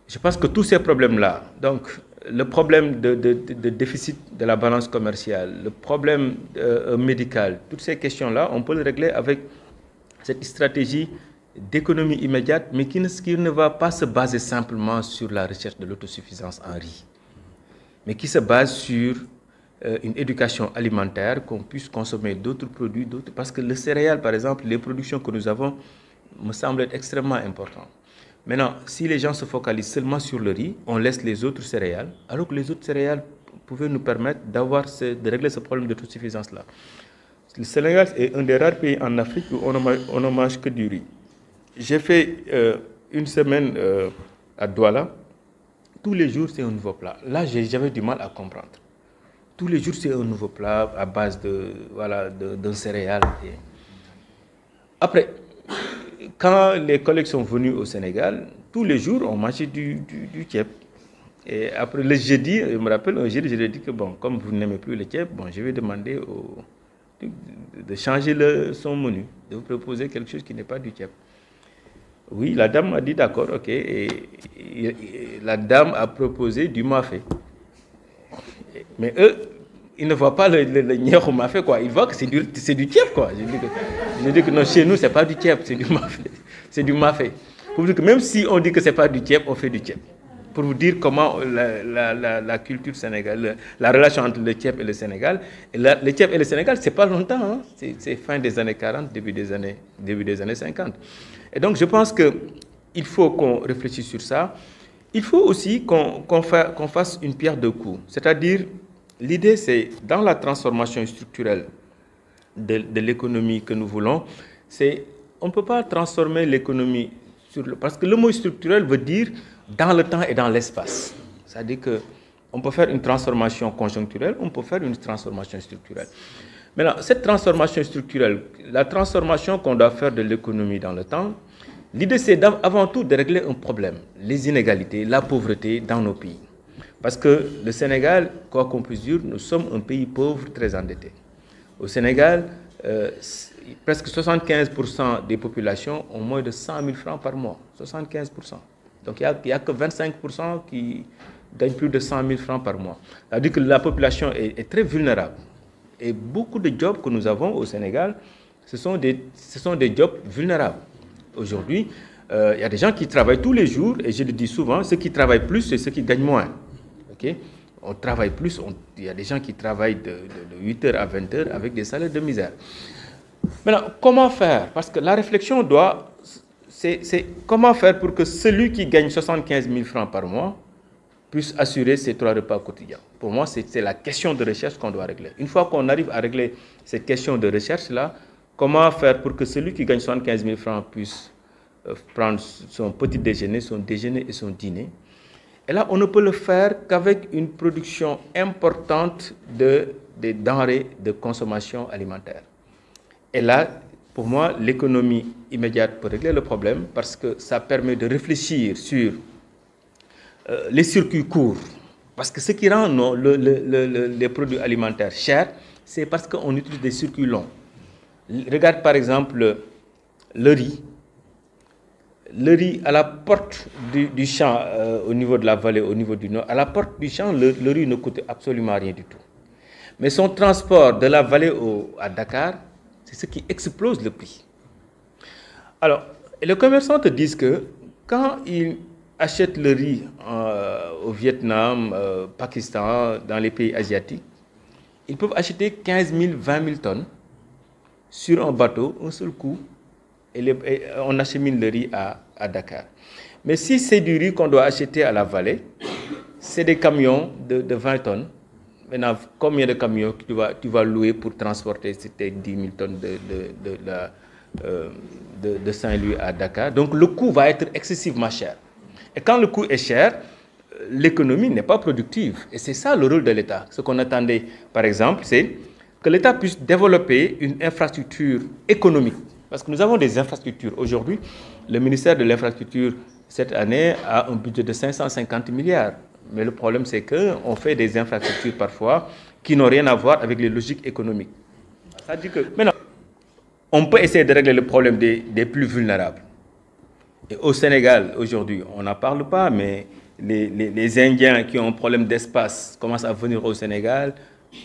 Je pense que tous ces problèmes-là, donc le problème de déficit de la balance commerciale, le problème médical, toutes ces questions-là, on peut les régler avec cette stratégie d'économie immédiate, mais qui ne va pas se baser simplement sur la recherche de l'autosuffisance en riz, mais qui se base sur une éducation alimentaire, qu'on puisse consommer d'autres produits, parce que le céréal, par exemple, les productions que nous avons me semblent être extrêmement importantes. Maintenant, si les gens se focalisent seulement sur le riz, on laisse les autres céréales, alors que les autres céréales pouvaient nous permettre de régler ce problème d'autosuffisance-là. Le Sénégal est un des rares pays en Afrique où on ne mange que du riz. J'ai fait une semaine à Douala. Tous les jours, c'est un nouveau plat. Là, j'avais du mal à comprendre. Tous les jours, c'est un nouveau plat à base d'un céréal. Après, quand les collègues sont venus au Sénégal, tous les jours, on mangeait du tchèp. Et après, le jeudi, je me rappelle, un jeudi, je lui ai dit que, bon, comme vous n'aimez plus le tchèp, bon, je vais demander de changer son menu, de vous proposer quelque chose qui n'est pas du tchèp. Oui, la dame m'a dit d'accord, ok. Et la dame a proposé du mafé. Mais eux, ils ne voient pas le nyeh au mafé, quoi. Ils voient que c'est du tchèp, quoi. Je dis que non, chez nous, ce n'est pas du tchèp, c'est du mafé. C'est du mafé. Pour dire que même si on dit que ce n'est pas du tchèp, on fait du tchèp. Pour vous dire comment la culture sénégalaise, la relation entre le tchèp et le Sénégal. Et le tchèp et le Sénégal, ce n'est pas longtemps, hein. C'est fin des années 40, début des années 50. Et donc, je pense qu'il faut qu'on réfléchisse sur ça. Il faut aussi qu'on fasse une pierre deux coups. C'est-à-dire, l'idée, c'est dans la transformation structurelle de l'économie que nous voulons, on ne peut pas transformer l'économie parce que le mot structurel veut dire dans le temps et dans l'espace. C'est-à-dire qu'on peut faire une transformation conjoncturelle, on peut faire une transformation structurelle. Maintenant, cette transformation structurelle, la transformation qu'on doit faire de l'économie dans le temps, l'idée, c'est avant tout de régler un problème, les inégalités, la pauvreté dans nos pays. Parce que le Sénégal, quoi qu'on puisse dire, nous sommes un pays pauvre, très endetté. Au Sénégal, presque 75% des populations ont moins de 100 000 francs par mois. 75%. Donc il n'y a que 25% qui gagnent plus de 100 000 francs par mois. C'est-à-dire que la population est très vulnérable. Et beaucoup de jobs que nous avons au Sénégal, ce sont des jobs vulnérables. Aujourd'hui, il y a des gens qui travaillent tous les jours, et je le dis souvent, ceux qui travaillent plus, c'est ceux qui gagnent moins. Okay? On travaille plus, il y a des gens qui travaillent de 8h à 20h avec des salaires de misère. Maintenant, comment faire? Parce que la réflexion c'est comment faire pour que celui qui gagne 75 000 francs par mois puisse assurer ses 3 repas quotidiens. Pour moi, c'est la question de recherche qu'on doit régler. Une fois qu'on arrive à régler cette question de recherche-là, comment faire pour que celui qui gagne 75 000 francs puisse prendre son petit déjeuner, son déjeuner et son dîner. Et là, on ne peut le faire qu'avec une production importante des denrées de consommation alimentaire. Et là, pour moi, l'économie immédiate peut régler le problème parce que ça permet de réfléchir sur les circuits courts. Parce que ce qui rend les produits alimentaires chers, c'est parce qu'on utilise des circuits longs. Regarde par exemple le riz. Le riz à la porte du champ, au niveau de la vallée, au niveau du nord, à la porte du champ, le riz ne coûte absolument rien du tout. Mais son transport de la vallée à Dakar, c'est ce qui explose le prix. Alors, les commerçants te disent que quand ils achètent le riz au Vietnam, Pakistan, dans les pays asiatiques, ils peuvent acheter 15 000, 20 000 tonnes sur un bateau, un seul coup, et on achemine le riz à Dakar. Mais si c'est du riz qu'on doit acheter à la vallée, c'est des camions de 20 tonnes. Maintenant, combien de camions tu vas louer pour transporter ces 10 000 tonnes de Saint-Louis à Dakar? Donc le coût va être excessivement cher. Et quand le coût est cher, l'économie n'est pas productive. Et c'est ça le rôle de l'État. Ce qu'on attendait, par exemple, c'est que l'État puisse développer une infrastructure économique. Parce que nous avons des infrastructures. Aujourd'hui, le ministère de l'Infrastructure, cette année, a un budget de 550 milliards. Mais le problème, c'est qu'on fait des infrastructures parfois qui n'ont rien à voir avec les logiques économiques. Ça dit que maintenant, on peut essayer de régler le problème des plus vulnérables. Et au Sénégal, aujourd'hui, on n'en parle pas, mais les Indiens qui ont un problème d'espace commencent à venir au Sénégal,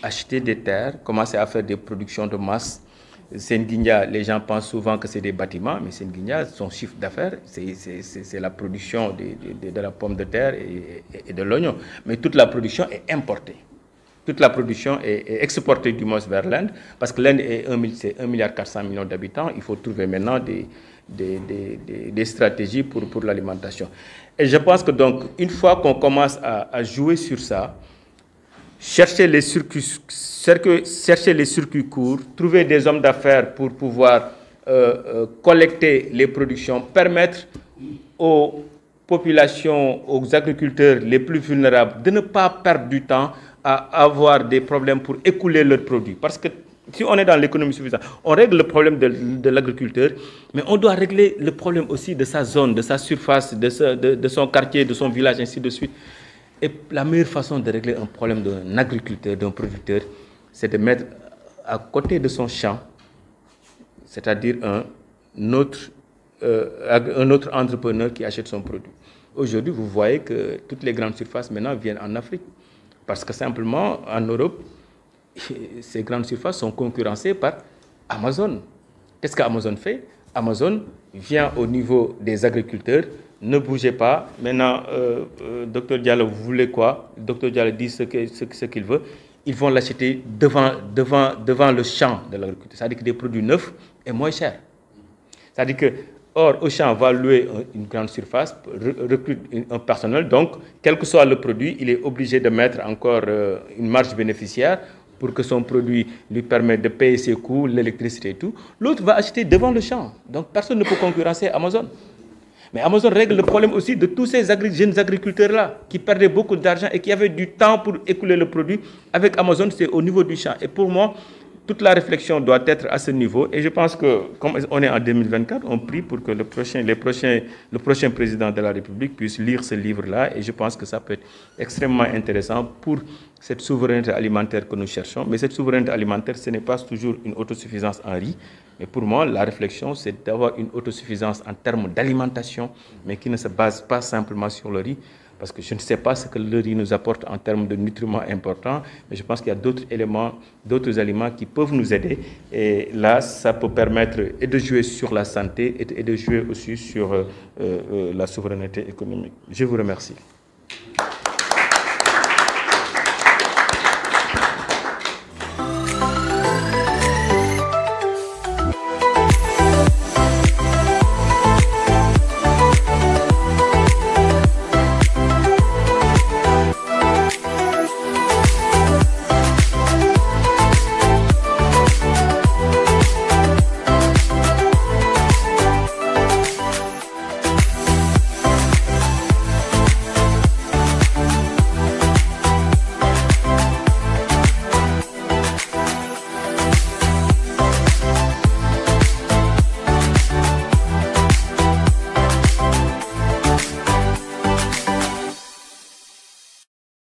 acheter des terres, commencer à faire des productions de masse. Senguinia, les gens pensent souvent que c'est des bâtiments, mais Senguinia, son chiffre d'affaires, c'est la production de la pomme de terre et de l'oignon. Mais toute la production est importée. Toute la production est exportée du moins vers l'Inde, parce que l'Inde c'est 1,4 milliard d'habitants. Il faut trouver maintenant des stratégies pour l'alimentation. Et je pense que donc, une fois qu'on commence à jouer sur ça, chercher les circuits courts, trouver des hommes d'affaires pour pouvoir collecter les productions, permettre aux populations, aux agriculteurs les plus vulnérables de ne pas perdre du temps à avoir des problèmes pour écouler leurs produits. Parce que si on est dans l'économie suffisante, on règle le problème de l'agriculteur, mais on doit régler le problème aussi de sa zone, de sa surface, de son quartier, de son village, ainsi de suite. Et la meilleure façon de régler un problème d'un agriculteur, d'un producteur, c'est de mettre à côté de son champ, c'est-à-dire un autre entrepreneur qui achète son produit. Aujourd'hui, vous voyez que toutes les grandes surfaces maintenant viennent en Afrique. Parce que simplement, en Europe, ces grandes surfaces sont concurrencées par Amazon. Qu'est-ce qu'Amazon fait? Amazon vient au niveau des agriculteurs. Ne bougez pas. Maintenant, Dr Diallo, vous voulez quoi? Dr Diallo dit ce qu'il veut. Ils vont l'acheter devant le champ de l'agriculteur. C'est-à-dire que des produits neufs et moins chers. C'est-à-dire que, or, Auchan va louer une grande surface, recrute un personnel. Donc, quel que soit le produit, il est obligé de mettre encore une marge bénéficiaire pour que son produit lui permette de payer ses coûts, l'électricité et tout. L'autre va acheter devant le champ. Donc, personne ne peut concurrencer Amazon. Mais Amazon règle le problème aussi de tous ces jeunes agriculteurs-là qui perdaient beaucoup d'argent et qui avaient du temps pour écouler le produit. Avec Amazon, c'est au niveau du champ. Et pour moi, toute la réflexion doit être à ce niveau. Et je pense que, comme on est en 2024, on prie pour que le prochain président de la République puisse lire ce livre-là. Et je pense que ça peut être extrêmement intéressant pour cette souveraineté alimentaire que nous cherchons. Mais cette souveraineté alimentaire, ce n'est pas toujours une autosuffisance en riz. Mais pour moi, la réflexion, c'est d'avoir une autosuffisance en termes d'alimentation, mais qui ne se base pas simplement sur le riz. Parce que je ne sais pas ce que le riz nous apporte en termes de nutriments importants, mais je pense qu'il y a d'autres éléments, d'autres aliments qui peuvent nous aider. Et là, ça peut permettre et de jouer sur la santé et de jouer aussi sur la souveraineté économique. Je vous remercie.